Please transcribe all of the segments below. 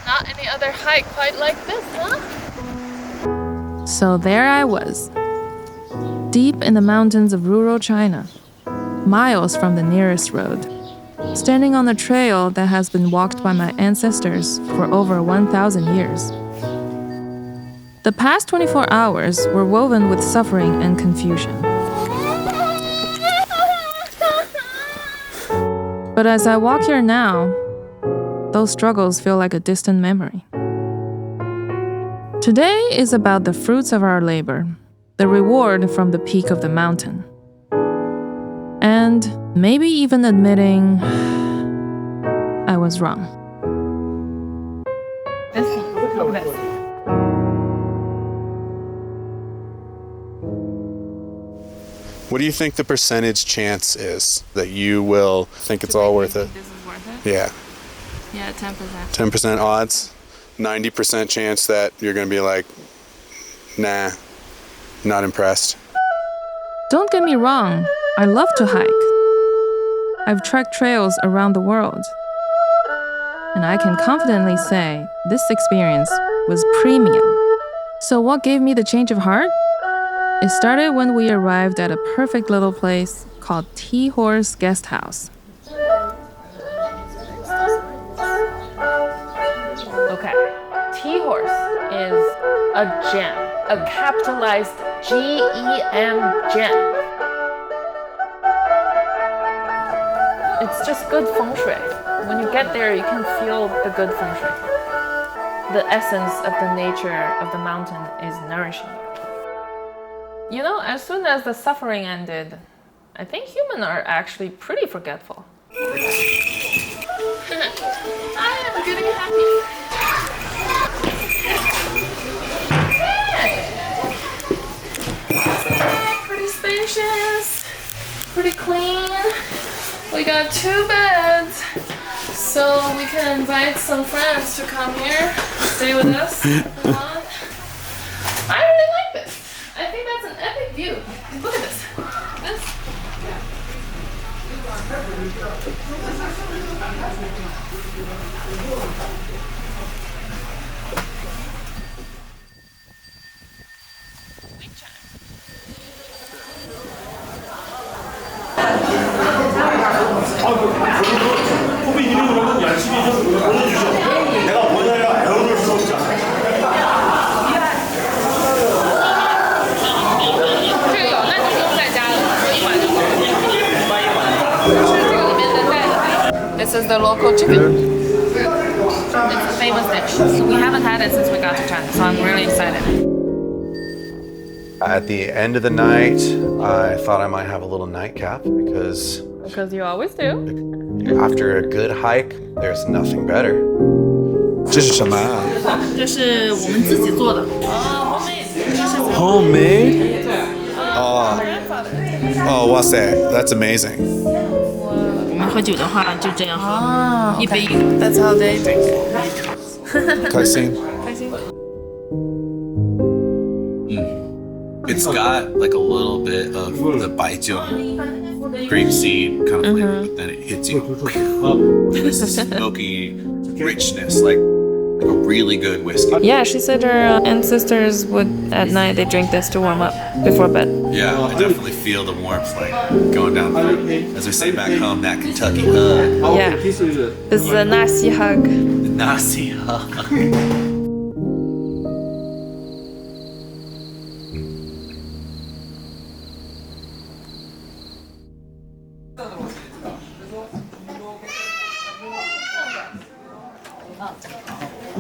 Not any other hike quite like this, huh? So there I was, deep in the mountains of rural China, miles from the nearest road, standing on a trail that has been walked by my ancestors for over 1,000 years. The past 24 hours were woven with suffering and confusion. But as I walk here now, those struggles feel like a distant memory. Today is about the fruits of our labor, the reward from the peak of the mountain. And maybe even admitting I was wrong. Look at this. What do you think the percentage chance is that you will think it's all worth it? This is worth it? Yeah. Yeah, 10%. 10% odds, 90% chance that you're going to be like, nah, not impressed. Don't get me wrong, I love to hike. I've trekked trails around the world. And I can confidently say this experience was premium. So what gave me the change of heart? It started when we arrived at a perfect little place called T-Horse Guest House. Okay, T-Horse is a gem, a capitalized G-E-M gem. It's just good feng shui. When you get there, you can feel the good feng shui. The essence of the nature of the mountain is nourishing you. You know, as soon as the suffering ended, I think humans are actually pretty forgetful. I am getting happy. Pretty spacious, pretty clean. We got 2 beds, so we can invite some friends to come here, stay with us. Come on. I really like this. I think that's an epic view. Look at this. This is the local chicken. It's a famous dish. So we haven't had it since we got to China, so I'm really excited. At the end of the night, I thought I might have a little nightcap because you always do. after a good hike, there's nothing better. 这是什么啊？这是我们自己做的。Homemade? Oh, what's that? That's amazing. 我们喝酒的话就这样喝，一杯一个。 That's how they drink it. 开心? It's got like a little bit of the baijiu grapeseed kind of flavor, but then it hits you with this smoky richness, like a really good whiskey. Yeah, she said her ancestors would, at night, they drink this to warm up before bed. Yeah, I definitely feel the warmth like going down through. As we say back home, that Kentucky hug. Yeah, this is a nasi hug. The Nazi hug.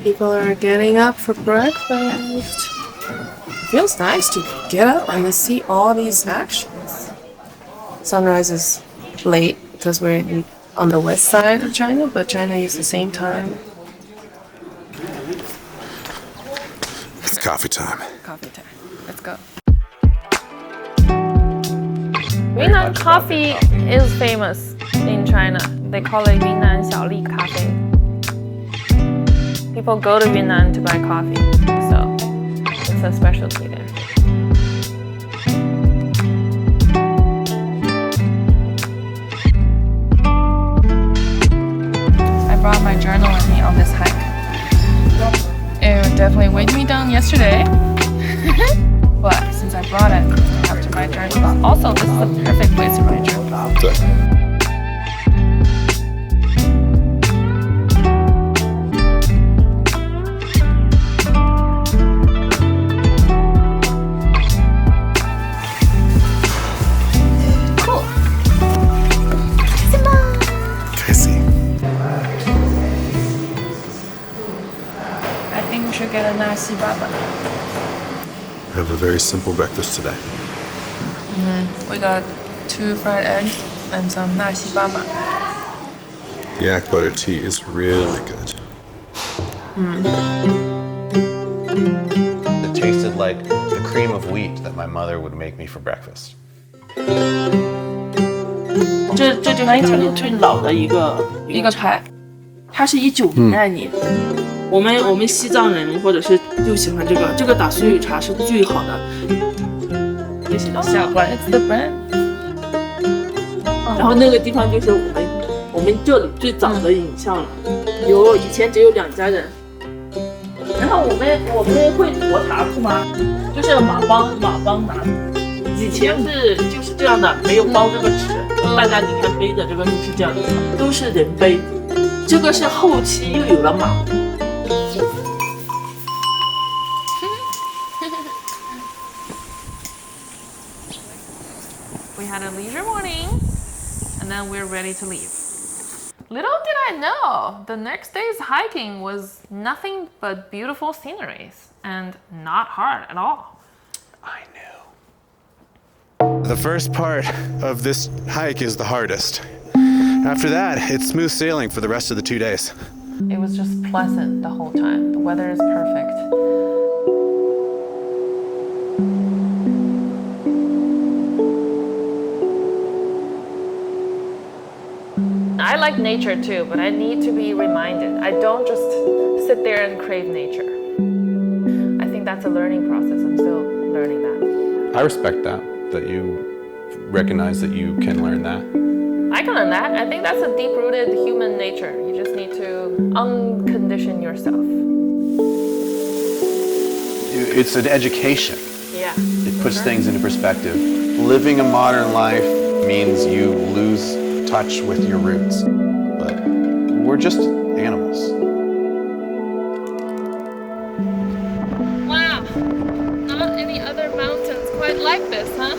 People are getting up for breakfast. Feels nice to get up and see all these actions. Sunrise is late because we're on the west side of China, but China is the same time. It's coffee time. Coffee time. Let's go. Yunnan coffee is famous in China. They call it Yunnan Xiaoli Cafe. People go to Yunnan to buy coffee, so it's a specialty there. I brought my journal with me on this hike. down yesterday. But since I brought it, I have to ride journey blog. Also, this is the perfect place to ride journey blog. Cool. I think we should get a nasi baba. I have a very simple breakfast today. We got 2 fried eggs and some nasi baba. Yak butter tea is really good. It tasted like the cream of wheat that my mother would make me for breakfast. 这就是可能最老的一个菜，它是19年代年。我们西藏人或者是就喜欢这个打水煮茶是最好的。这是下关 It's the brand. 然后那个地方就是我们这里最早的影像了，以前只有2家人。然后我们会沱茶是吗？就是马帮拿。以前就是这样的，没有包这个纸，大家你看背的这个是这样的，都是人背。这个是后期又有了马。We had a leisure morning, and then we're ready to leave. Little did I know, the next day's hiking was nothing but beautiful sceneries, and not hard at all. I knew. The first part of this hike is the hardest. After that, it's smooth sailing for the rest of the 2 days. It was just pleasant the whole time. The weather is perfect. I like nature too, but I need to be reminded. I don't just sit there and crave nature. I think that's a learning process. I'm still learning that. I respect that you recognize that you can learn that. I can learn that. I think that's a deep-rooted human nature. You just need to uncondition yourself. It's an education. Yeah. It puts things into perspective. Living a modern life means you lose touch with your roots, but we're just animals. Wow, not any other mountains quite like this, huh?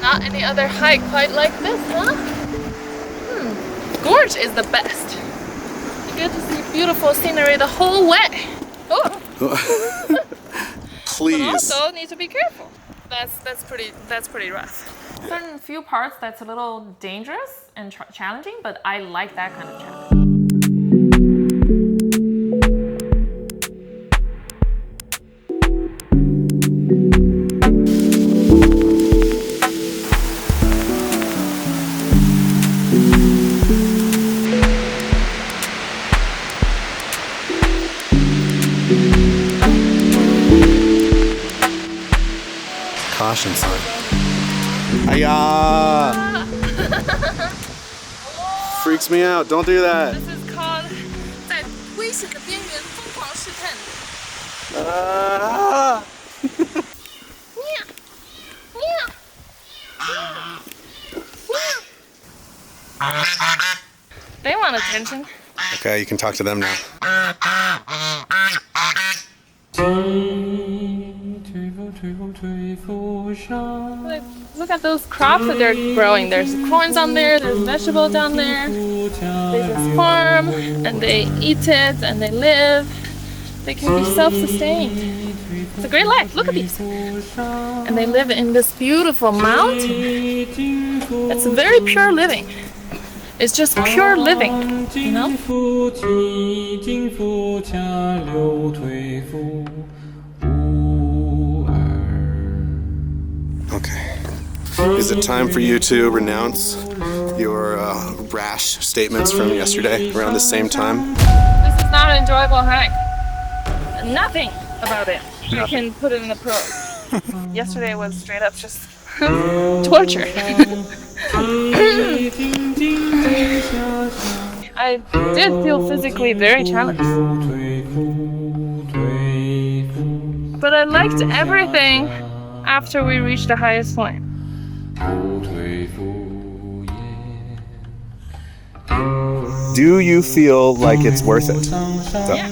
Not any other hike quite like this, huh? Gorge is the best. You get to see beautiful scenery the whole way. Oh. Please. But also need to be careful. That's pretty rough. Certain few parts that's a little dangerous and challenging, but I like that kind of challenge. Caution sign. Hiya! Freaks me out. Don't do that. This is called 在危险的边缘疯狂试探。They want attention. Okay, you can talk to them now. Look at those crops that they're growing. There's corns on there, there's vegetables down there. They just farm and they eat it and they live. They can be self-sustained. It's a great life. Look at these. And they live in this beautiful mountain. It's very pure living. It's just pure living, you know? Okay. Is it time for you to renounce your rash statements from yesterday around the same time? This is not an enjoyable hike. Nothing about it. I can put it in the pro. Yesterday was straight up just torture. I did feel physically very challenged. But I liked everything after we reached the highest point. Do you feel like it's worth it? Yeah.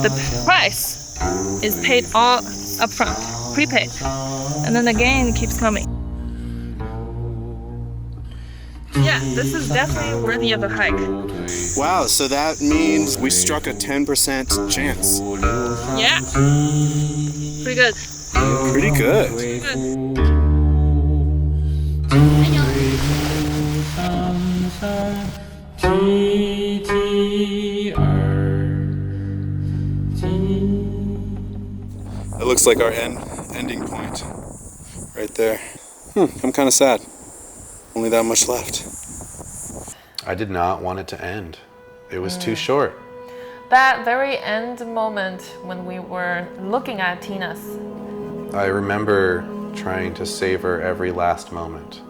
The price is paid all up front, prepaid. And then the gain keeps coming. Yeah, this is definitely worthy of a hike. Wow, so that means we struck a 10% chance. Yeah. Pretty good. Pretty good. It looks like our ending point right there. I'm kind of sad. Only that much left. I did not want it to end. It was too short. That very end moment when we were looking at Tina's. I remember trying to savor every last moment.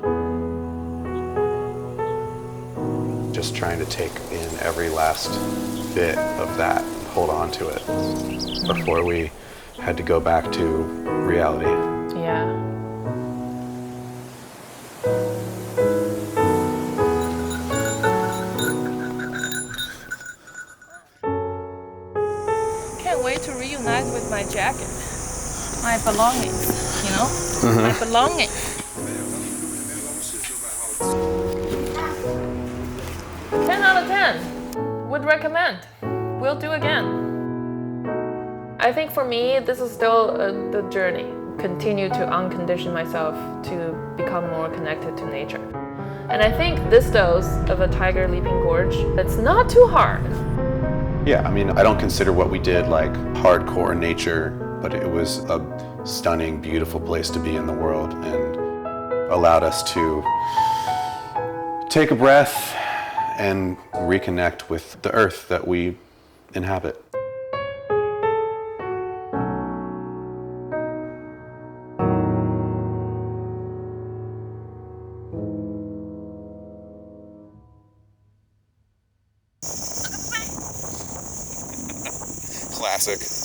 Just trying to take in every last bit of that, hold on to it before we had to go back to reality. Yeah. Can't wait to reunite with my jacket. My belongings, you know? My belongings. 10 out of 10. Would recommend. Will do again. I think for me, this is still the journey. Continue to uncondition myself to become more connected to nature. And I think this dose of a Tiger Leaping Gorge, it's not too hard. Yeah, I mean, I don't consider what we did like hardcore nature, but it was a stunning, beautiful place to be in the world and allowed us to take a breath and reconnect with the earth that we inhabit. Classic.